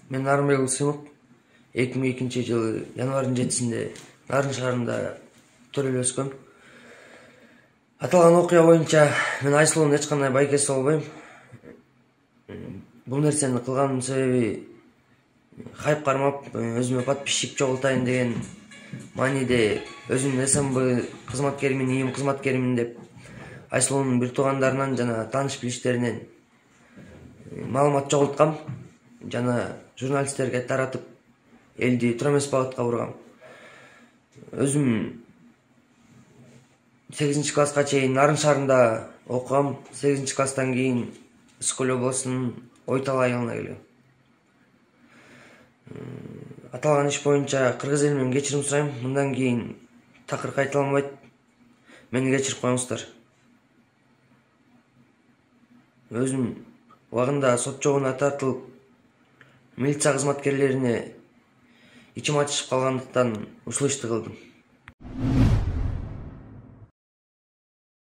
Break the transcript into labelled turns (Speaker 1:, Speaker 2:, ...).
Speaker 1: Мен Нарынбек Ысымов 2002-жылы январь 7-синде Нарын шаарында төрөлүп өскөм. Аталган окуя боюнча мен Айсулуунун эч кандай байкеси болбойм. Бул нерсени кылганымдын себеби хайп кармап, өзүмө подписчик чогултайын деген мааниде өзүмдүн СМБ кызматкеримин, ИИМ кызматкеримин деп Айсулуунун бир туугандарынан жана тааныш билиштеринен маалымат чогулткам жана журналисттерге таратып элди туура эмес багытка бургам. Өзүм 8-класска чейин Нарын шаарында окугам. 8-класстан кийин Ысык-Көл облусунун Ойтал айылына келгем. Аталган иш боюнча кыргыз элинен кечирим сурайм. Мындан кийин такыр кайталанбайт. Мени кечирип коюңуздар. Өзүм убагында сот жогуна тартылып, милиция кызматкерлерине ичим ачышып калгандыктан ушул ишти кылдым.